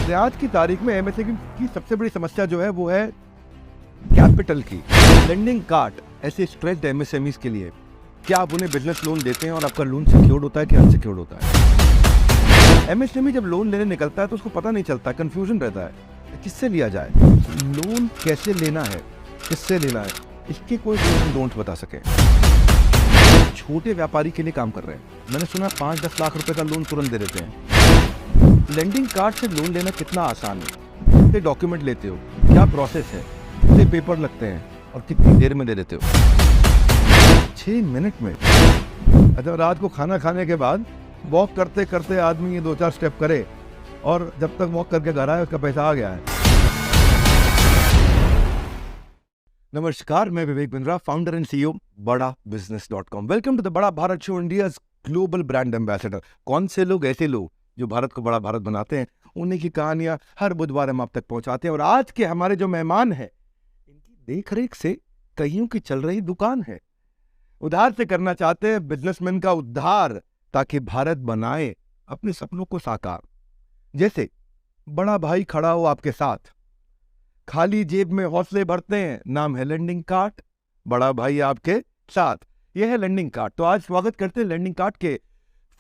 आज की तारीख में एमएसएमई की सबसे बड़ी समस्या जो है वो है कैपिटल की। लेंडिंग कार्ड ऐसे स्ट्रेस्ड एमएसएमईज के लिए, क्या आप उन्हें बिजनेस लोन देते हैं और आपका लोन सिक्योर्ड होता है कि अनसिक्योर्ड होता है? एमएसएमई जब लोन लेने निकलता है तो उसको पता नहीं चलता, कंफ्यूजन रहता है किससे लिया जाए, लोन कैसे लेना है, किससे लेना है, इसके कोई डोंट बता सके। छोटे व्यापारी के लिए काम कर रहे हैं, मैंने सुना 5-10 लाख रुपए का लोन तुरंत दे देते हैं। लेंडिंग कार्ड से लोन लेना कितना आसान है, कितने डॉक्यूमेंट लेते हो, क्या प्रोसेस है, कितने पेपर लगते हैं और कितनी देर में दे देते हो? 6 मिनट में। अच्छा, रात को खाना खाने के बाद वॉक करते करते आदमी ये 2-4 स्टेप करे और जब तक वॉक करके घर आए उसका पैसा आ गया है। नमस्कार, मैं Vivek Bindra, founder and CEO badabusiness.com। Welcome to the Bada Bharat show, India's global brand ambassador. कौन से लोग, ऐसे लोग जो भारत को बड़ा भारत बनाते हैं, उन्हीं की कहानियां हर बुधवार हम आप तक पहुंचाते हैं। और आज के हमारे जो मेहमान हैं, इनकी देखरेख से कईयों की चल रही दुकान है। उधार से करना चाहते हैं बिजनेसमैन का उद्धार, ताकि भारत बनाए अपने सपनों को साकार। जैसे बड़ा भाई खड़ा हो आपके साथ, खाली जेब में हौसले भरते हैं, नाम है लेंडिंग कार्ड। बड़ा भाई आपके साथ, यह है लेंडिंग कार्ड। तो आज स्वागत करते हैं लेंडिंग कार्ड के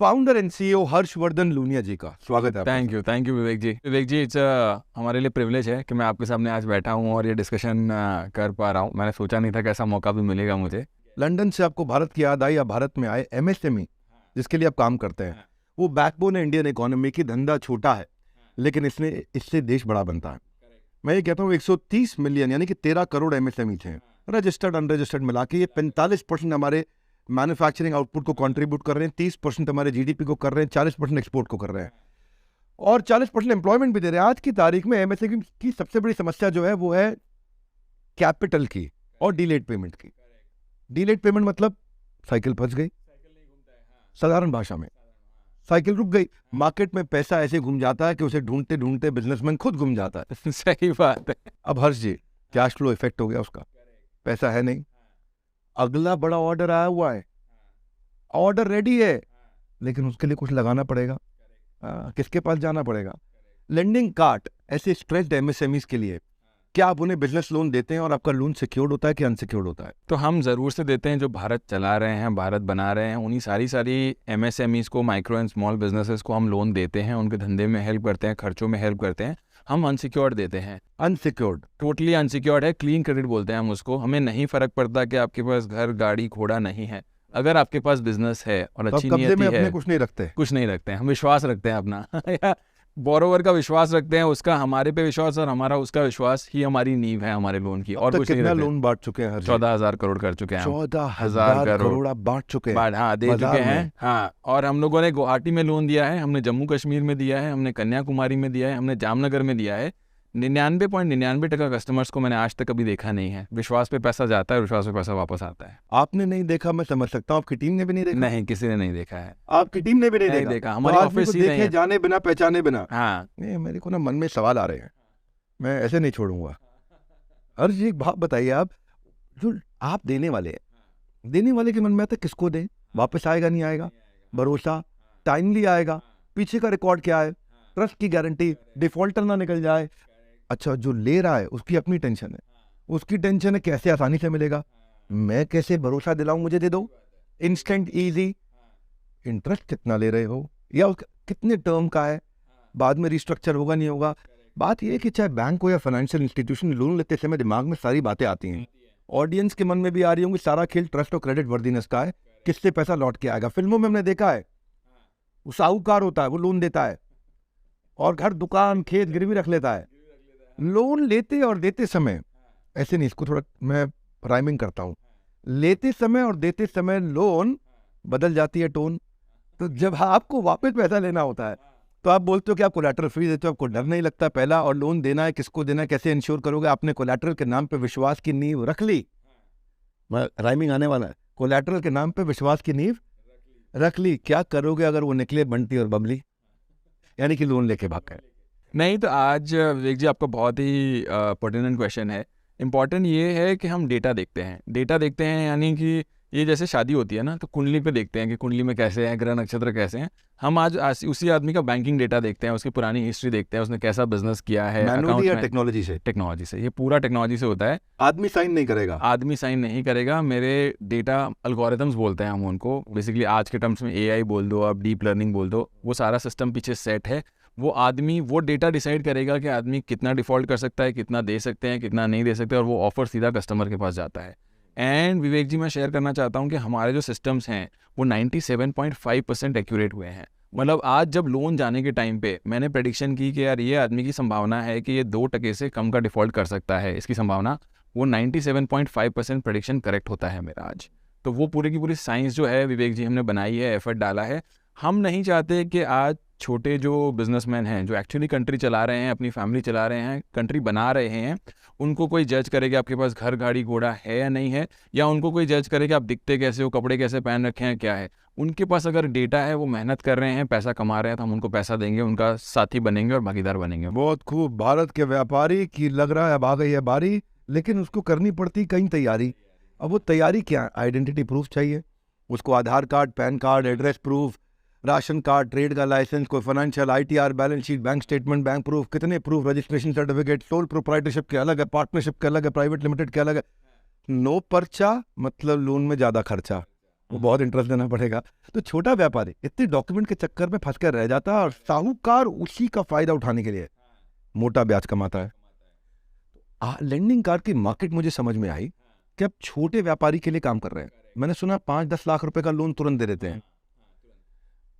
founder and CEO Harshvardhan Lunia ji का। स्वागत है। Thank you Vivek ji. It's हमारे लिए प्रिविलेज है कि मैं आपके सामने आज बैठा हूँ और ये डिस्कशन कर पा रहा हूँ। मैंने सोचा नहीं था कि ऐसा मौका भी मिलेगा मुझे। लंदन से आपको भारत की याद आई या भारत में आए, एमएसएमई जिसके लिए आप काम करते हैं, वो बैकबोन है इंडियन इकोनॉमी की। धंधा छोटा है लेकिन इससे देश बड़ा बनता है। मैं ये कहता हूँ 130 मिलियन यानी कि 13 करोड़ एमएसएमई थे, रजिस्टर्ड अनरजिस्टर्ड मिला के। ये 45% हमारे मैन्युफैक्चरिंग आउटपुट को कंट्रीब्यूट कर रहे हैं, 30% हमारे जीडीपी को कर रहे हैं, 40% एक्सपोर्ट को कर रहे हैं और 40% एम्प्लॉयमेंट भी दे रहे हैं। आज की तारीख में एमएसएमई की सबसे बड़ी समस्या जो है वो है कैपिटल की और डिलेड पेमेंट की। डिलेड पेमेंट मतलब साइकिल फंस गई, साधारण भाषा में साइकिल रुक गई। मार्केट में पैसा ऐसे घूम जाता है कि उसे ढूंढते ढूंढते बिजनेसमैन खुद घूम जाता है। सही बात है। अब हर्ष जी, कैश फ्लो इफेक्ट हो गया उसका, पैसा है नहीं, अगला बड़ा ऑर्डर आया हुआ है, ऑर्डर रेडी है लेकिन उसके लिए कुछ लगाना पड़ेगा। किसके पास जाना पड़ेगा? लेंडिंग कार्ड ऐसे स्ट्रेस्ड एमएसएमईज के लिए, क्या आप उन्हें बिजनेस लोन देते हैं और आपका लोन सिक्योर्ड होता है कि अनसिक्योर्ड होता है? तो हम ज़रूर से देते हैं। जो भारत चला रहे हैं, भारत बना रहे हैं, उन्हीं सारी एमएसएमईज को, माइक्रो एंड स्मॉल बिजनेसेस को हम लोन देते हैं, उनके धंधे में हेल्प करते हैं, खर्चों में हेल्प करते हैं। हम अनसिक्योर्ड देते हैं। अनसिक्योर्ड, टोटली अनसिक्योर्ड है, क्लीन क्रेडिट बोलते हैं हम उसको। हमें नहीं फर्क पड़ता कि आपके पास घर, गाड़ी, घोड़ा नहीं है। अगर आपके पास बिजनेस है और अच्छी नियति में है, अपने कुछ नहीं रखते हैं। हम विश्वास रखते हैं अपना बोरोवर का विश्वास रखते हैं, उसका हमारे पे विश्वास और हमारा उसका विश्वास ही हमारी नींव है हमारे लोन की। और कुछ कितना लोन बांट चुके हैं? 14,000 करोड़ कर चुके हैं। 14,000 करोड़ आप बांट चुके हैं? हाँ, दे चुके हैं। हाँ, और हम लोगों ने गुवाहाटी में लोन दिया है, हमने जम्मू कश्मीर में दिया है, हमने कन्याकुमारी में दिया है, हमने जामनगर में दिया है। 99.99% कस्टमर्स को मैंने आज तक कभी देखा नहीं है। विश्वास पे पैसा जाता है, विश्वास पे पैसा वापस आता है। आपने नहीं देखा, मैं समझ सकता हूँ। आपकी टीम ने भी नहीं देखा? नहीं, किसी ने नहीं देखा है। आपकी टीम ने भी नहीं देखा। हमारे ऑफिस ही नहीं है। जाने बिना पहचाने बिना। हाँ, मेरे को ना मन में सवाल आ रहे हैं, मैं ऐसे नहीं छोड़ूंगा। हर्ष जी, एक बात बताइए, आप जो आप देने वाले हैं, देने वाले के मन में आता है किसको दें, वापस आएगा नहीं आएगा, भरोसा, टाइमली आएगा, पीछे का रिकॉर्ड क्या है, ट्रस्ट की गारंटी, डिफॉल्टर ना निकल जाए। अच्छा, जो ले रहा है उसकी अपनी टेंशन है, उसकी टेंशन है कैसे आसानी से मिलेगा, मैं कैसे भरोसा दिलाऊं, मुझे दे दो इंस्टेंट इजी। इंटरेस्ट कितना ले रहे हो या कितने टर्म का है, बाद में रिस्ट्रक्चर होगा नहीं होगा। बात यह है कि चाहे बैंक हो या फाइनेंशियल इंस्टीट्यूशन, लोन लेते समय दिमाग में सारी बातें आती हैं। ऑडियंस के मन में भी आ रही होंगी, सारा खेल ट्रस्ट और क्रेडिट वर्दीनेस का है, किससे पैसा लौट के आएगा। फिल्मों में हमने देखा है, वो साहूकार होता है, वो लोन देता है और घर, दुकान, खेत गिरवी रख लेता है। लोन लेते और देते समय ऐसे नहीं, इसको थोड़ा मैं राइमिंग करता हूँ, लेते समय और देते समय लोन बदल जाती है टोन। तो जब आपको वापस पैसा लेना होता है तो आप बोलते हो कि आप कोलैटरल फ्री देते हो, आपको डर नहीं लगता पहला, और लोन देना है, किसको देना है, कैसे इंश्योर करोगे। आपने कोलैटरल के नाम पे विश्वास की नींव रख ली, राइमिंग आने वाला है, कोलैटरल के नाम पे विश्वास की नींव रख ली, क्या करोगे अगर वो निकले बंटी और बबली, यानी कि लोन लेके भाग गए? नहीं, तो आज विवेक जी आपका बहुत ही पर्टिनेंट क्वेश्चन है। इम्पॉर्टेंट ये है कि हम डेटा देखते हैं यानी कि ये जैसे शादी होती है ना, तो कुंडली पे देखते हैं कि कुंडली में कैसे हैं, ग्रह नक्षत्र कैसे हैं। हम आज उसी आदमी का बैंकिंग डेटा देखते हैं, उसकी पुरानी हिस्ट्री देखते हैं, उसने कैसा बिजनेस किया है। मैनुअली या टेक्नोलॉजी से? टेक्नोलॉजी से, ये पूरा टेक्नोलॉजी से होता है। आदमी साइन नहीं करेगा? आदमी साइन नहीं करेगा। मेरे डेटा अल्गोरिथम्स बोलते हैं हम उनको, बेसिकली आज के टर्म्स में एआई बोल दो, आप डीप लर्निंग बोल दो, वो सारा सिस्टम पीछे सेट है। वो आदमी वो डेटा डिसाइड करेगा कि आदमी कितना डिफ़ॉल्ट कर सकता है, कितना दे सकते हैं, कितना नहीं दे सकते, और वो ऑफर सीधा कस्टमर के पास जाता है। एंड विवेक जी, मैं शेयर करना चाहता हूँ कि हमारे जो सिस्टम्स हैं वो 97.5% एक्यूरेट हुए हैं। मतलब आज जब लोन जाने के टाइम पे मैंने प्रेडिक्शन की कि यार ये आदमी की संभावना है कि ये 2% से कम का डिफ़ॉल्ट कर सकता है, इसकी संभावना, वो 97.5% प्रेडिक्शन करेक्ट होता है मेरा आज। तो वो पूरी की पूरी साइंस जो है विवेक जी हमने बनाई है, एफर्ट डाला है। हम नहीं चाहते कि आज छोटे जो बिजनेसमैन हैं, जो एक्चुअली कंट्री चला रहे हैं, अपनी फैमिली चला रहे हैं, कंट्री बना रहे हैं, उनको कोई जज करे कि आपके पास घर गाड़ी घोड़ा है या नहीं है, या उनको कोई जज करे कि आप दिखते कैसे हो, कपड़े कैसे पहन रखे हैं, क्या है। उनके पास अगर डेटा है, वो मेहनत कर रहे हैं, पैसा कमा रहे हैं, तो हम उनको पैसा देंगे, उनका साथी बनेंगे और भागीदार बनेंगे। बहुत खूब। भारत के व्यापारी की लग रहा है अब आ गई है बारी, लेकिन उसको करनी पड़ती कहीं तैयारी। अब वो तैयारी क्या? आइडेंटिटी प्रूफ चाहिए उसको, Aadhaar card, PAN card, address proof, ration card, trade का लाइसेंस, कोई financial, ITR, balance sheet, bank statement, bank proof, कितने proof, registration certificate, sole proprietorship के अलग है, पार्टनरशिप के अलग है, प्राइवेट लिमिटेड के अलग है। नो पर्चा मतलब लोन में ज़्यादा खर्चा, वो बहुत इंटरेस्ट देना पड़ेगा। तो छोटा व्यापारी इतने डॉक्यूमेंट के चक्कर में फंस कर रह जाता है, और साहूकार उसी का फायदा उठाने के लिए मोटा ब्याज कमाता है। लेंडिंग कार्ड की मार्केट मुझे समझ में आई कि अब छोटे व्यापारी के लिए काम कर रहे हैं। मैंने सुना 5-10 लाख रुपए का लोन तुरंत दे देते हैं।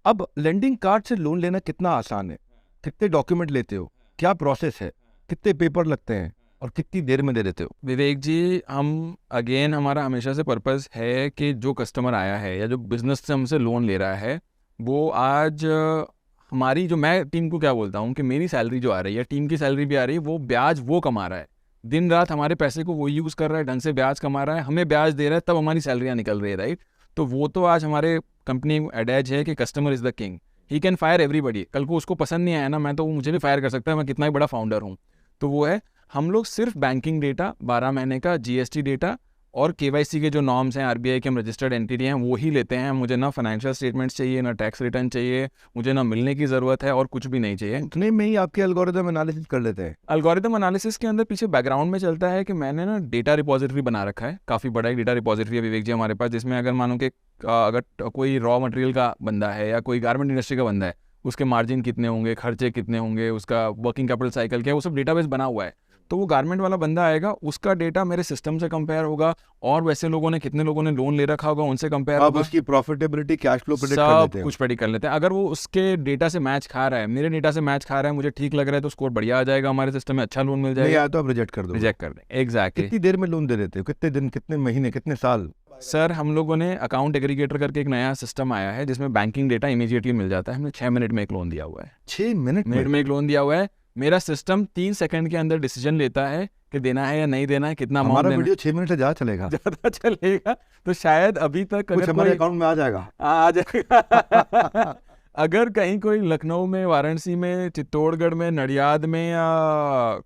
अब लेंडिंग कार्ड से लोन लेना कितना आसान है? कितने डॉक्यूमेंट लेते हो, क्या प्रोसेस है, कितने पेपर लगते हैं, और कितनी देर में दे देते हो? विवेक जी, हम अगेन हमारा हमेशा से पर्पस है कि जो कस्टमर आया है या जो बिजनेस से हमसे लोन ले रहा है, वो आज हमारी जो, मैं टीम को क्या बोलता हूँ कि मेरी सैलरी जो आ रही है, टीम की सैलरी भी आ रही है, वो ब्याज वो कमा रहा है, दिन रात हमारे पैसे को वो यूज़ कर रहा है, ढंग से ब्याज कमा रहा है, हमें ब्याज दे रहा है, तब हमारी सैलरियाँ निकल रही है, राइट। तो वो तो आज हमारे कंपनी एडेज है कि customer is the king, he can fire everybody. कल को उसको पसंद नहीं आया ना, मैं तो मुझे भी फायर कर सकता है, मैं कितना ही बड़ा फाउंडर हूँ। तो वो है, हम लोग सिर्फ बैंकिंग डेटा, 12 महीने का जीएसटी डेटा और केवाईसी के जो नॉर्म्स हैं, आरबीआई के हम रजिस्टर्ड एंटिटी हैं, वो ही लेते हैं। मुझे ना फाइनेंशियल स्टेटमेंट्स चाहिए, ना टैक्स रिटर्न चाहिए, मुझे ना मिलने की ज़रूरत है, और कुछ भी नहीं चाहिए। उतने में ही आपके एल्गोरिथम एनालिसिस कर लेते हैं? एल्गोरिथम एनालिसिस के अंदर पीछे बैकग्राउंड में चलता है कि मैंने ना डेटा रिपोजिटरी बना रखा है, काफ़ी बड़ा एक डेटा रिपोजिटरी है विवेक जी हमारे पास, जिसमें अगर मानो कि अगर कोई रॉ मटेरियल का बंदा है या कोई गारमेंट इंडस्ट्री का बंदा है, उसके मार्जिन कितने होंगे, खर्चे कितने होंगे, उसका वर्किंग कैपिटल साइकिल क्या है, वो सब डेटाबेस बना हुआ है। तो वो गारमेंट वाला बंदा आएगा, उसका डेटा मेरे सिस्टम से कंपेयर होगा, और वैसे लोगों ने, कितने लोगों ने लोन ले रखा होगा, उनसे कंपेयर होगा। उसकी प्रॉफिटेबिलिटी, कैश फ्लो प्रेडिक्ट कर लेते सब हैं। कुछ प्रेडिक्ट कर लेते हैं। अगर वो उसके डेटा से मैच खा रहा है, मेरे डेटा से मैच खा रहा है, मुझे ठीक लग रहा है, तो स्कोर बढ़िया आ जाएगा हमारे सिस्टम में, अच्छा लोन मिल नहीं जाएगा। आया तो आप रिजेक्ट कर दो? रिजेक्ट कर दें, एग्जैक्टली। कितनी देर में लोन दे देते हो? कितने दिन, कितने महीने, कितने साल? सर, हम लोगों ने अकाउंट एग्रीगेटर करके एक नया सिस्टम आया है, जिसमें बैंकिंग डेटा इमीडिएटली मिल जाता है। हमने 6 मिनट में एक लोन दिया हुआ है। 6 मिनट में एक लोन दिया हुआ है। मेरा सिस्टम 3 सेकंड के अंदर डिसीजन लेता है कि देना है या नहीं देना है, कितना अमाउंट हमारा देना है। वीडियो 6 मिनट से ज़्यादा चलेगा। ज़्यादा चलेगा तो शायद अभी तक कुछ अगर हमारे कोई अकाउंट में आ जाएगा। आ जाएगा। अगर कहीं कोई लखनऊ में, वाराणसी में, चित्तौड़गढ़ में, नडियाद में या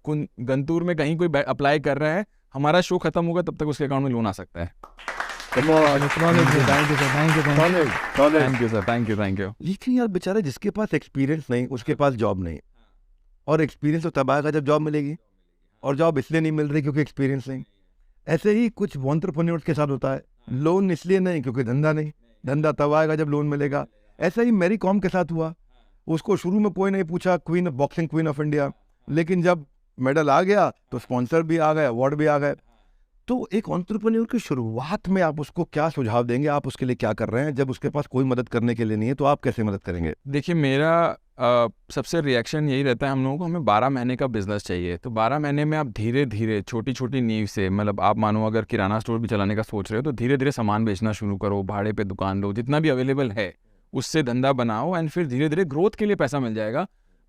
गंतूर में कहीं कोई अप्लाई कर रहा है, हमारा शो खत्म होगा तब तक उसके अकाउंट में लोन आ सकता है। Thank you. लेकिन यार बेचारा जिसके पास एक्सपीरियंस नहीं, उसके पास जॉब नहीं, और एक्सपीरियंस तो तब आएगा जब जॉब मिलेगी, और जॉब इसलिए नहीं मिल रही क्योंकि एक्सपीरियंस नहीं। ऐसे ही कुछ एंटरप्रेन्योर्स के साथ होता है, लोन इसलिए नहीं क्योंकि धंधा नहीं, धंधा तब आएगा जब लोन मिलेगा। ऐसा ही मैरी कॉम के साथ हुआ, उसको शुरू में कोई नहीं पूछा queen, boxing queen of India, लेकिन जब मेडल आ गया तो स्पॉन्सर भी आ गए, अवार्ड भी आ गए। तो एक एंटरप्रेन्योर की शुरुआत में आप उसको क्या सुझाव देंगे? आप उसके लिए क्या कर रहे हैं? जब उसके पास कोई मदद करने के लिए नहीं है तो आप कैसे मदद करेंगे? देखिए, मेरा सबसे रिएक्शन यही रहता है हम लोगों को, हमें 12 महीने का बिजनेस चाहिए। तो 12 महीने में आप धीरे धीरे छोटी छोटी नींव से, मतलब आप मानो अगर किराना स्टोर भी चलाने का सोच रहे हो तो धीरे धीरे सामान बेचना शुरू करो, भाड़े पे दुकान लो, जितना भी अवेलेबल है उससे धंधा बनाओ, एंड फिर धीरे धीरे ग्रोथ के लिए पैसा मिल जाएगा।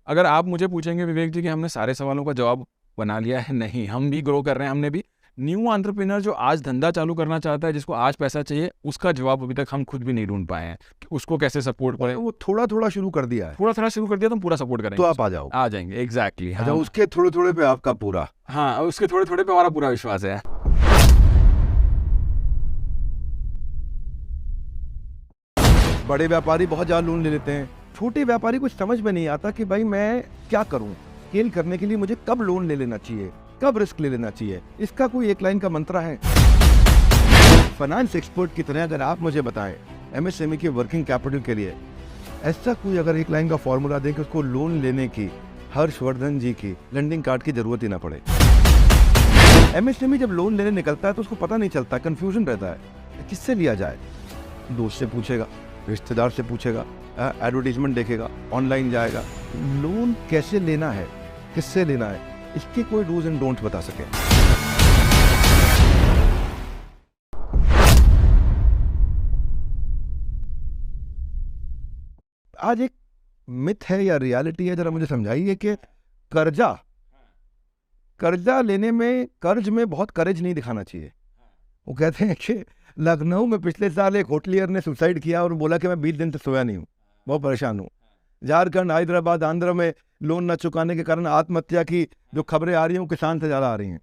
अगर आप मुझे पूछेंगे विवेक जी कि हमने सारे सवालों का जवाब बना लिया है, नहीं, हम भी ग्रो कर रहे हैं। हमने भी न्यू एंटरप्रेन्योर जो आज धंधा चालू करना चाहता है, जिसको आज पैसा चाहिए, उसका जवाब अभी तक हम खुद भी नहीं ढूंढ पाए हैं कि उसको कैसे सपोर्ट करें। वो थोड़ा थोड़ा शुरू कर दिया है, थोड़ा थोड़ा शुरू कर दिया तो हम पूरा सपोर्ट करेंगे। तो आप आ जाओ, आ जाएंगे, एग्जैक्टली। अच्छा, उसके थोड़े थोड़े पे आपका पूरा, हाँ, उसके थोड़े थोड़े पे हमारा पूरा विश्वास है। बड़े व्यापारी बहुत ज़्यादा लोन ले लेते हैं, छोटे व्यापारी को समझ में नहीं आता कि भाई मैं क्या करूं, स्केल करने के लिए मुझे कब लोन ले लेना चाहिए, कब रिस्क ले लेना चाहिए। इसका कोई एक लाइन का मंत्रा है? फाइनेंस एक्सपर्ट की तरह अगर आप मुझे बताएं एमएसएमई के वर्किंग कैपिटल के लिए ऐसा कोई अगर एक लाइन का फॉर्मूला दें कि उसको लोन लेने की हर्षवर्धन जी की लेंडिंग कार्ड की जरूरत ही ना पड़े। एमएसएमई जब लोन लेने निकलता है तो उसको पता नहीं चलता, कंफ्यूजन रहता है किससे लिया जाए। दोस्त से पूछेगा, रिश्तेदार से पूछेगा, एडवर्टीजमेंट देखेगा, ऑनलाइन जाएगा। लोन कैसे लेना है, किससे लेना है, इसके कोई डूज एंड डोंट्स बता सके। आज एक मिथ है या रियलिटी है, जरा मुझे समझाइए कि कर्जा लेने में, कर्ज में बहुत करेज नहीं दिखाना चाहिए। वो कहते हैं कि लखनऊ में पिछले साल एक होटलियर ने सुसाइड किया और बोला कि मैं 20 दिन से सोया नहीं हूँ, बहुत परेशान हूँ। झारखंड, हैदराबाद, आंध्र में लोन न चुकाने के कारण आत्महत्या की जो खबरें आ रही हैं वो किसान से ज़्यादा आ रही हैं।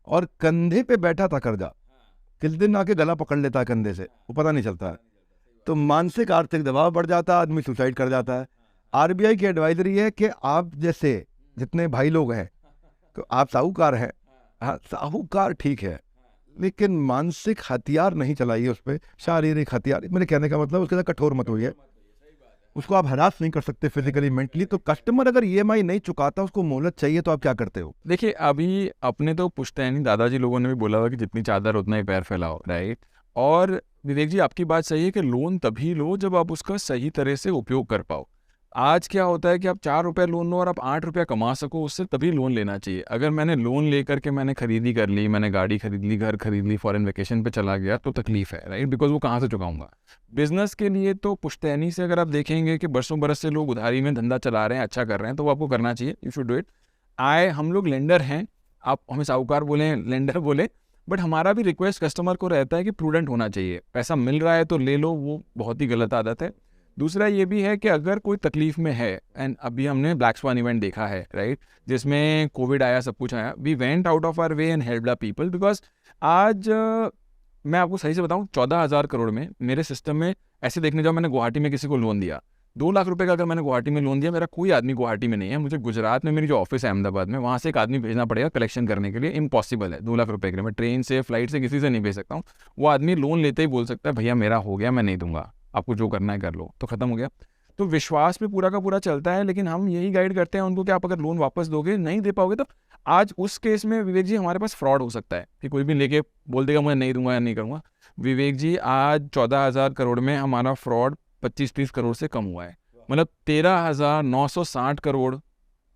और कंधे पे बैठा था कर्जा, किस दिन आके गला पकड़ लेता है कंधे से, वो पता नहीं चलता है। तो मानसिक आर्थिक दबाव बढ़ जाता है, आदमी सुसाइड कर जाता है। आरबीआई की एडवाइजरी है कि आप जैसे जितने भाई लोग हैं, तो आप साहूकार हैं, हाँ साहूकार ठीक है, लेकिन मानसिक हथियार नहीं चलाइए उस पर, शारीरिक हथियार। मेरे कहने का मतलब उसके साथ कठोर मत होइए, उसको आप हरास नहीं कर सकते फिजिकली, मेंटली। तो कस्टमर अगर ईएमआई नहीं चुकाता, उसको मोहलत चाहिए, तो आप क्या करते हो? देखिए, अभी अपने तो पुश्तैनी दादाजी लोगों ने भी बोला हुआ कि जितनी चादर उतना ही पैर फैलाओ, राइट। और विवेक जी, आपकी बात सही है कि लोन तभी लो जब आप उसका सही तरह से उपयोग कर पाओ। आज क्या होता है कि आप 4 रुपये लोन लो और आप 8 रुपया कमा सको, उससे तभी लोन लेना चाहिए। अगर मैंने लोन लेकर के मैंने खरीदी कर ली, मैंने गाड़ी खरीद ली, घर खरीद ली, फॉरेन वेकेशन पे चला गया, तो तकलीफ है, राइट, बिकॉज वो कहाँ से चुकाऊंगा। बिजनेस के लिए तो पुश्तैनी से अगर आप देखेंगे कि बरसों बरस से लोग उधारी में धंधा चला रहे हैं, अच्छा कर रहे हैं, तो वो आपको करना चाहिए, यू शुड डू इट। हम लोग लेंडर हैं, आप हमें साहूकार बोले, लेंडर बोले, बट हमारा भी रिक्वेस्ट कस्टमर को रहता है कि प्रूडेंट होना चाहिए। पैसा मिल रहा है तो ले लो, वो बहुत ही गलत आदत है। दूसरा ये भी है कि अगर कोई तकलीफ में है, एंड अभी हमने ब्लैक स्वान इवेंट देखा है, राइट, जिसमें कोविड आया, सब कुछ आया, we went out of our way and helped the people. Because आज मैं आपको सही से बताऊं, 14,000 करोड़ में मेरे सिस्टम में ऐसे देखने जाओ, मैंने गुवाहाटी में किसी को लोन दिया 2 लाख रुपए का। अगर मैंने गुवाहाटी में लोन दिया, मेरा कोई आदमी गुवाहाटी में नहीं है, मुझे गुजरात में मेरी जो ऑफिस है अहमदाबाद में, वहाँ से एक आदमी भेजना पड़ेगा कलेक्शन करने के लिए। इम्पॉसिबल है 2 लाख रुपए के लिए, मैं ट्रेन से, फ्लाइट से, किसी से नहीं भेज सकता हूँ। वो आदमी लोन लेते ही बोल सकता है, भैया मेरा हो गया, मैं नहीं दूंगा, आपको जो करना है कर लो, तो खत्म हो गया। तो विश्वास पे पूरा का पूरा चलता है, लेकिन हम यही गाइड करते हैं उनको कि आप अगर लोन वापस दोगे, नहीं दे पाओगे, तो आज उस केस में विवेक जी हमारे पास फ्रॉड हो सकता है कि कोई भी लेके बोल देगा मैं नहीं दूंगा या नहीं करूँगा। विवेक जी, आज 14,000 करोड़ में हमारा फ्रॉड 25-30 करोड़ से कम हुआ है। मतलब 13,960 करोड़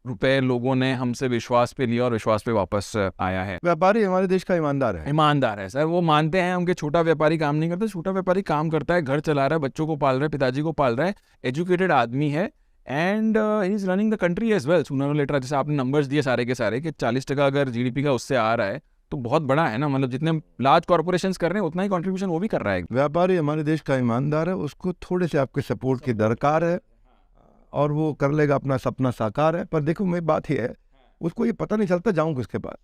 रुपए लोगों ने हमसे विश्वास पे लिया और विश्वास पे वापस आया है। व्यापारी हमारे देश का ईमानदार है। ईमानदार है सर, वो मानते हैं हम कि छोटा व्यापारी काम नहीं करता। छोटा व्यापारी काम करता है, घर चला रहा है, बच्चों को पाल रहा है, पिताजी को पाल रहा है, एजुकेटेड आदमी है, and he is running the country as well. Sooner और लेटर, जैसे आपने नंबर्स दिए सारे के सारे कि 40% अगर जीडीपी का उससे आ रहा है तो बहुत बड़ा है ना। मतलब जितने लार्ज कॉर्पोरेशंस कर रहे हैं उतना ही कंट्रीब्यूशन वो भी कर रहा है। व्यापारी हमारे देश का ईमानदार है, उसको थोड़े से आपके सपोर्ट की दरकार है और वो कर लेगा, अपना सपना साकार है। पर देखो, मेरी बात ही है, उसको ये पता नहीं चलता जाऊं किसके पास।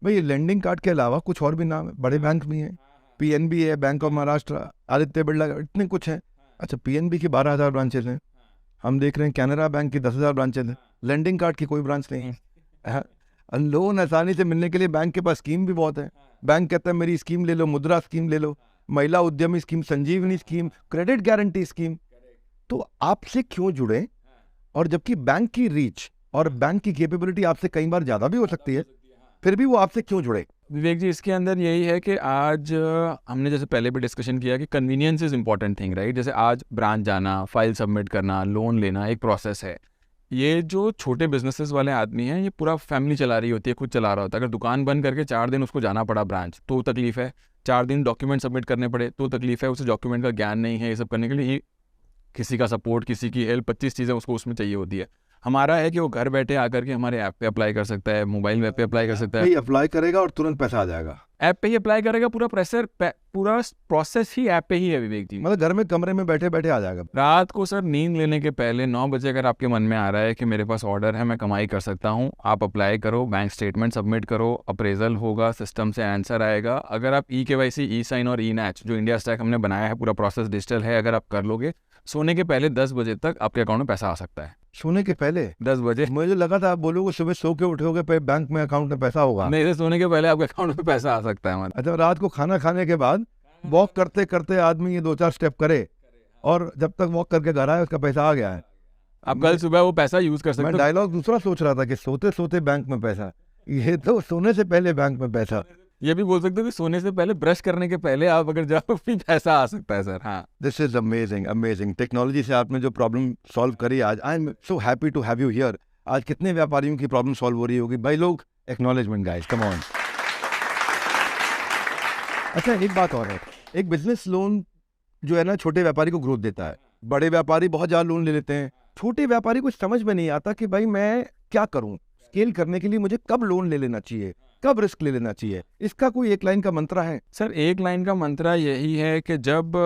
भाई ये लेंडिंग कार्ड के अलावा कुछ और भी नाम है, बड़े बैंक भी हैं, पीएनबी है, बैंक ऑफ महाराष्ट्र, आदित्य बिरला, इतने कुछ हैं। अच्छा, पीएनबी की 12,000 ब्रांचेज हैं, हम देख रहे हैं कैनरा बैंक की 10,000 ब्रांचेज हैं, लेंडिंग कार्ड की कोई ब्रांच नहीं है। लोन आसानी से मिलने के लिए बैंक के पास स्कीम भी बहुत है। बैंक कहता है मेरी स्कीम ले लो, मुद्रा स्कीम ले लो, महिला उद्यमी स्कीम, संजीवनी स्कीम, क्रेडिट गारंटी स्कीम। तो आपसे क्यों जुड़े? और जबकि बैंक की रीच और बैंक की कैपेबिलिटी आपसे कई बार ज़्यादा भी हो सकती है, फिर भी वो आपसे क्यों जुड़े? विवेक जी, इसके अंदर यही है कि आज हमने जैसे पहले भी डिस्कशन किया कि convenience is important thing, right. जैसे आज ब्रांच जाना, फाइल सबमिट करना, लोन लेना एक प्रोसेस है। ये जो छोटे बिजनेसेस वाले आदमी हैं, ये पूरा फैमिली चला रही होती है, खुद चला रहा होता है। अगर दुकान बंद करके 4 दिन उसको जाना पड़ा ब्रांच तो तकलीफ है, 4 दिन डॉक्यूमेंट सबमिट करने पड़े तो तकलीफ है, उसे डॉक्यूमेंट का ज्ञान नहीं है, ये सब करने के लिए किसी का सपोर्ट, किसी की हेल्प, 25 चीज़ें उसको उसमें चाहिए होती है। हमारा है कि वो घर बैठे आकर के हमारे ऐप पे अप्लाई कर सकता है, मोबाइल ऐप पे अप्लाई कर सकता है, अप्लाई करेगा और तुरंत पैसा आ जाएगा। ऐप पे ही अप्लाई करेगा, पूरा प्रोसेस ही ऐप पे ही है विवेक जी। मतलब घर में कमरे में बैठे बैठे आ जाएगा। रात को सर नींद लेने के पहले 9 बजे अगर आपके मन में आ रहा है कि मेरे पास ऑर्डर है, मैं कमाई कर सकता हूँ, आप अप्लाई करो, बैंक स्टेटमेंट सबमिट करो, अप्रेजल होगा, सिस्टम से आंसर आएगा। अगर आप eKYC, ई-साइन और ई-नैच जो इंडिया स्टैक हमने बनाया है, पूरा प्रोसेस डिजिटल है, अगर आप कर लोगे, सोने के पहले 10 बजे तक आपके अकाउंट में पैसा आ सकता है। सोने के पहले 10 बजे? मुझे लगा था आप बोलोगे सुबह सो के उठोगे पे बैंक में अकाउंट में पैसा होगा। नहीं, सोने के पहले आपके अकाउंट में पैसा आ सकता है। अच्छा, रात को खाना खाने के बाद वॉक करते करते आदमी ये 2-4 स्टेप करे और जब तक वॉक करके घर आए उसका पैसा आ गया है। आप कल सुबह वो पैसा यूज कर सकते मैं हो। डायलॉग दूसरा सोच रहा था कि सोते सोते बैंक में पैसा, ये तो सोने से पहले बैंक में पैसा। ये भी बोल सकते हो कि सोने से पहले, ब्रश करने के पहले आप अगर जाओ फिर पैसा आ सकता है सर। हाँ, this is amazing amazing. Technology से आपने जो प्रॉब्लम सॉल्व करी आज, I am so happy to have you here. आज कितने व्यापारियों की प्रॉब्लम सॉल्व हो रही होगी भाई लोग। Acknowledgement guys, come on. अच्छा, एक बात और है, एक बिजनेस लोन जो है ना छोटे व्यापारी को ग्रोथ देता है। बड़े व्यापारी बहुत ज़्यादा लोन ले लेते हैं, छोटे व्यापारी को समझ में नहीं आता कि भाई मैं क्या करूं, स्केल करने के लिए मुझे कब लोन ले लेना चाहिए, कब रिस्क ले लेना चाहिए। इसका कोई एक लाइन का मंत्रा है? सर एक लाइन का मंत्रा यही है कि जब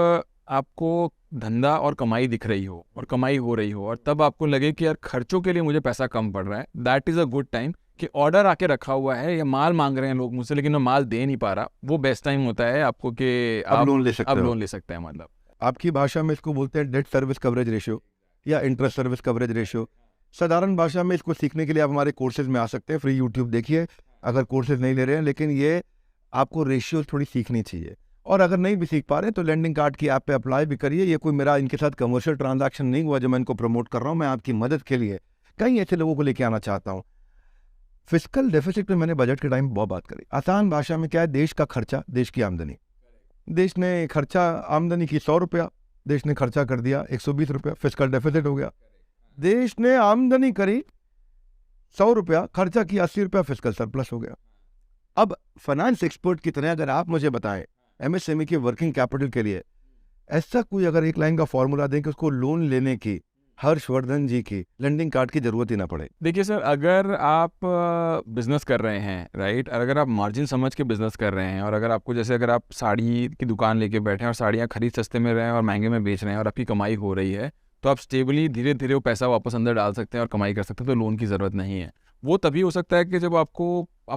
आपको धंधा और कमाई दिख रही हो और कमाई हो रही हो और तब आपको लगे कि यार खर्चों के लिए मुझे पैसा कम पड़ रहा है, that is a good time. कि ऑर्डर आके रखा हुआ है या माल मांग रहे हैं लोग मुझसे लेकिन मैं माल दे नहीं पा रहा, वो बेस्ट टाइम होता है आपको कि अब लोन ले सकते अब हो। लोन ले सकते हैं। मतलब आपकी भाषा में इसको बोलते हैं डेट सर्विस कवरेज रेशियो या इंटरेस्ट सर्विस कवरेज रेशियो। साधारण भाषा में इसको सीखने के लिए आप हमारे कोर्सेज में आ सकते हैं, फ्री यूट्यूब देखिए अगर कोर्सेज नहीं ले रहे हैं। लेकिन ये आपको रेशियो थोड़ी सीखनी चाहिए, और अगर नहीं भी सीख पा रहे तो लैंडिंग कार्ड की ऐप पे अप्लाई भी करिए। ये कोई मेरा इनके साथ कमर्शियल ट्रांजैक्शन नहीं हुआ जो मैं इनको प्रमोट कर रहा हूँ, मैं आपकी मदद के लिए कई ऐसे लोगों को लेके आना चाहता हूँ। फिस्कल डेफिसिट में मैंने बजट के टाइम बहुत बात करी। आसान भाषा में क्या है, देश का खर्चा, देश की आमदनी। देश ने खर्चा आमदनी की 100 रुपया, देश ने खर्चा कर दिया 120 रुपया, फिस्कल डेफिसिट हो गया। देश ने आमदनी करी 100 रुपया, खर्चा किया 80 रुपया, फिस्कल सरप्लस हो गया। अब फाइनेंस एक्सपर्ट की तरह अगर आप मुझे बताएं एमएसएमई के वर्किंग कैपिटल के लिए ऐसा कोई अगर एक लाइन का फॉर्मूला दें कि उसको लोन लेने की हर्षवर्धन जी की लैंडिंग कार्ड की जरूरत ही ना पड़े। देखिए सर, अगर आप बिजनेस कर रहे हैं, राइट, और अगर आप मार्जिन समझ के बिजनेस कर रहे हैं, और अगर आपको जैसे अगर आप साड़ी की दुकान लेके बैठे हैं और साड़ियाँ खरीद सस्ते में रहे हैं और महंगे में बेच रहे हैं और आपकी कमाई हो रही है, तो आप स्टेबली धीरे धीरे वो पैसा वापस अंदर डाल सकते हैं और कमाई कर सकते हैं, तो लोन की ज़रूरत नहीं है। वो तभी हो सकता है कि जब आप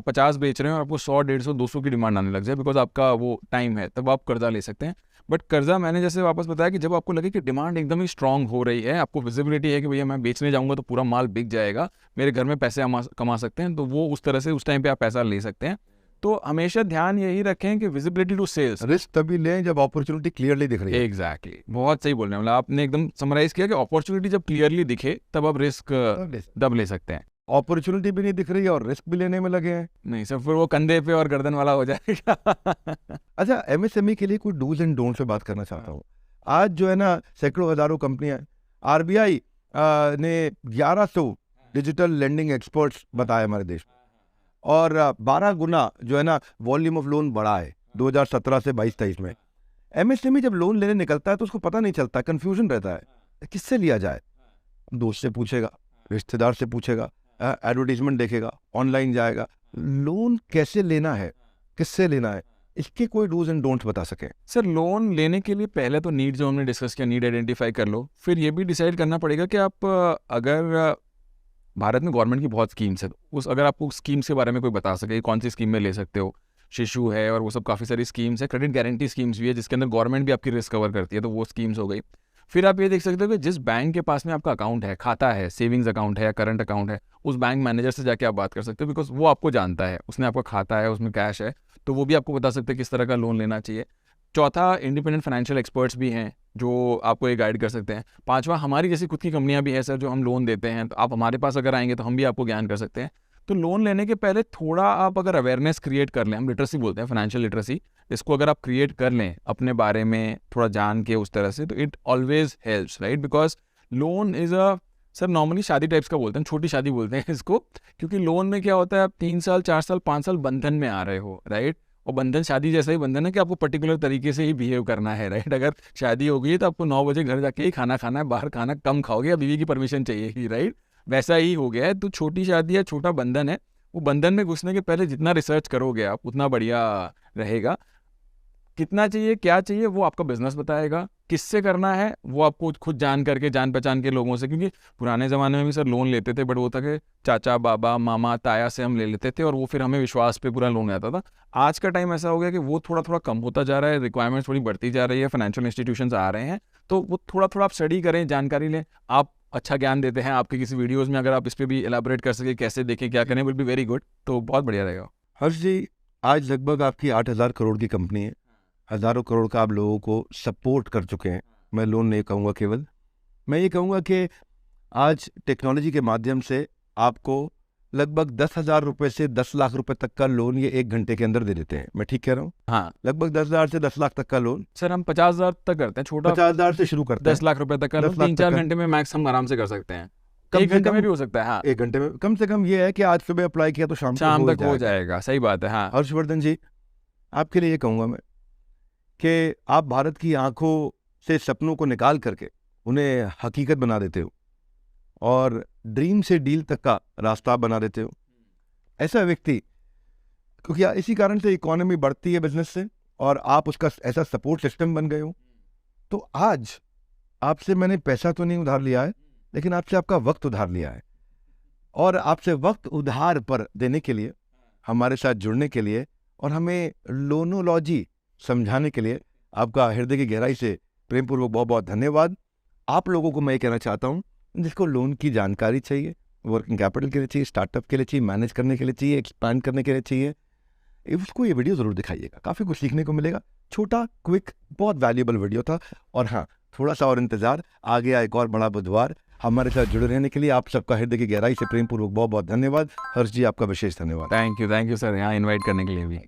50 बेच रहे हैं और आपको 100, 150, 200 की डिमांड आने लग जाए, बिकॉज आपका वो टाइम है, तब आप कर्जा ले सकते हैं। बट कर्जा मैंने जैसे वापस बताया कि जब आपको लगे कि डिमांड एकदम ही स्ट्रांग हो रही है, आपको विजिबिलिटी है कि भैया मैं बेचने जाऊंगा तो पूरा माल बिक जाएगा, मेरे घर में पैसे कमा सकते हैं, तो वो उस तरह से उस टाइम पे आप पैसा ले सकते हैं। तो हमेशा ध्यान यही रखें कि विजिबिलिटी टू सेल्स। रिस्क तभी लें जब अपॉर्चुनिटी क्लियरली दिख रही है। एग्जैक्टली, बहुत सही बोल रहे हैं। मतलब आपने एकदम समराइज किया कि अपॉर्चुनिटी जब क्लियरली दिखे तब आप रिस्क तब ले सकते हैं। अपॉर्चुनिटी भी नहीं दिख रही है और रिस्क भी लेने में लगे हैं। नहीं सर, फिर वो कंधे पे और गर्दन वाला हो जाएगा। अच्छा, एमएसएमई के लिए कोई डूज एंड डोंट से बात करना चाहता हूँ। आज जो है ना सैकड़ों हजारों कंपनियां, आरबीआई ने 1100 डिजिटल लेंडिंग एक्सपर्ट्स बताए हमारे देश में, और 12 गुना जो है ना वॉल्यूम ऑफ लोन बढ़ा है 2017 से 22-23 में। एमएसएमई जब लोन लेने निकलता है तो उसको पता नहीं चलता, कंफ्यूजन रहता है किससे लिया जाए। दोस्त से पूछेगा, रिश्तेदार से पूछेगा, एडवर्टीजमेंट देखेगा, ऑनलाइन जाएगा। लोन कैसे लेना है, किससे लेना है, इसके कोई डूज एंड डोंट्स बता सके? सर लोन लेने के लिए पहले तो नीड जो हमने डिस्कस किया, नीड आइडेंटिफाई कर लो। फिर ये भी डिसाइड करना पड़ेगा कि आप अगर भारत में गवर्नमेंट की बहुत स्कीम्स है, उस अगर आपको स्कीम्स के बारे में कोई बता सके कौन सी स्कीम में ले सकते हो। शिशु है और वो सब काफ़ी सारी स्कीम्स है, क्रेडिट गारंटी स्कीम्स भी है जिसके अंदर गवर्नमेंट भी आपकी रिस्क कवर करती है, तो वो स्कीम्स हो गई। फिर आप ये देख सकते हो कि जिस बैंक के पास में आपका अकाउंट है, खाता है, सेविंग्स अकाउंट है या करंट अकाउंट है, उस बैंक मैनेजर से जाके आप बात कर सकते हो, बिकॉज वो आपको जानता है, उसने आपका खाता है, उसमें कैश है, तो वो भी आपको बता सकते हैं किस तरह का लोन लेना चाहिए। चौथा, इंडिपेंडेंट फाइनेंशियल एक्सपर्ट्स भी हैं जो आपको ये गाइड कर सकते हैं। पांचवा, हमारी जैसी खुद की कंपनियां भी हैं सर जो हम लोन देते हैं, तो आप हमारे पास अगर आएंगे तो हम भी आपको ज्ञान कर सकते हैं। तो लोन लेने के पहले थोड़ा आप अगर अवेयरनेस क्रिएट कर लें, हम लिटरेसी बोलते हैं, फाइनेंशियल लिटरेसी, इसको अगर आप क्रिएट कर लें अपने बारे में थोड़ा जान के उस तरह से, तो it always helps, right. Because loan is a, sir normally शादी टाइप्स का बोलते हैं, छोटी शादी बोलते हैं इसको, क्योंकि लोन में क्या होता है, आप 3 साल 4 साल 5 साल बंधन में आ रहे हो, राइट। और बंधन शादी जैसा ही बंधन है कि आपको पर्टिकुलर तरीके से ही बिहेव करना है, राइट। अगर शादी हो गई है तो आपको 9 बजे घर जाके ही खाना खाना है, बाहर खाना कम खाओगे या बीवी की परमिशन चाहिए ही, राइट। वैसा ही हो गया है। तो छोटी शादी है, छोटा बंधन है, वो बंधन में घुसने के पहले जितना रिसर्च करोगे आप उतना बढ़िया रहेगा। कितना चाहिए, क्या चाहिए, वो आपका बिजनेस बताएगा। किससे करना है वो आपको खुद जान करके, जान पहचान के लोगों से, क्योंकि पुराने ज़माने में भी सर लोन लेते थे, बट वो था कि चाचा बाबा मामा ताया से हम ले लेते थे और वो फिर हमें विश्वास पे पूरा लोन आता था। आज का टाइम ऐसा हो गया कि वो थोड़ा थोड़ा कम होता जा रहा है, रिक्वायरमेंट्स थोड़ी बढ़ती जा रही है, फाइनेंशियल इंस्टीट्यूशंस आ रहे हैं, तो वो थोड़ा थोड़ा आप स्टडी करें, जानकारी लें। आप अच्छा ज्ञान देते हैं आपके किसी वीडियोज़ में, अगर आप इस पर भी एलाबोरेट कर सके कैसे देखें क्या करें, विल बी वेरी गुड, तो बहुत बढ़िया रहेगा। हर्ष जी, आज लगभग आपकी 8,000 करोड़ की कंपनी है, हज़ारों करोड़ का आप लोगों को सपोर्ट कर चुके हैं। मैं लोन नहीं कहूँगा केवल, मैं ये कहूँगा कि आज टेक्नोलॉजी के माध्यम से आपको लगभग 10,000 रुपये से 10 लाख रुपए तक का लोन ये 1 घंटे के अंदर दे देते हैं। मैं ठीक कह रहा हूँ? हाँ लगभग 10,000 से 10 लाख तक का लोन सर, हम 50,000 तक करते हैं, छोटा 50,000 से शुरू करते 10 हैं। लाख रुपए तक का 10 लोन लाख 3-4 तक का- घंटे में मैक्स हम आराम से कर सकते हैं। कम 1 से घंटे कम में भी हो सकता है। हाँ 1 घंटे में कम से कम ये है कि आज सुबह अप्लाई किया तो शाम शाम को तक हो जाएगा। सही बात है। हाँ हर्षवर्धन जी, आपके लिए ये कहूँगा मैं कि आप भारत की आंखों से सपनों को निकाल करके उन्हें हकीकत बना देते हो और ड्रीम से डील तक का रास्ता बना देते हो। ऐसा व्यक्ति, क्योंकि इसी कारण से इकोनॉमी बढ़ती है बिजनेस से और आप उसका ऐसा सपोर्ट सिस्टम बन गए हो। तो आज आपसे मैंने पैसा तो नहीं उधार लिया है, लेकिन आपसे आपका वक्त उधार लिया है, और आपसे वक्त उधार पर देने के लिए, हमारे साथ जुड़ने के लिए और हमें लोनोलॉजी समझाने के लिए आपका हृदय की गहराई से प्रेमपूर्वक बहुत बहुत धन्यवाद। आप लोगों को मैं ये कहना चाहता हूँ, जिसको लोन की जानकारी चाहिए, वर्किंग कैपिटल के लिए चाहिए, स्टार्टअप के लिए चाहिए, मैनेज करने के लिए चाहिए, एक्सपैंड करने के लिए चाहिए, उसको ये वीडियो ज़रूर दिखाइएगा। काफ़ी कुछ सीखने को मिलेगा। छोटा, क्विक, बहुत वैल्यूएबल वीडियो था। और हाँ, थोड़ा सा और इंतज़ार, आगे एक और बड़ा बुधवार। हमारे साथ जुड़े रहने के लिए आप सबका हृदय की गहराई से प्रेमपूर्वक बहुत बहुत धन्यवाद। हर्ष जी, आपका विशेष धन्यवाद। थैंक यू सर, यहाँ इन्वाइट करने के लिए भी।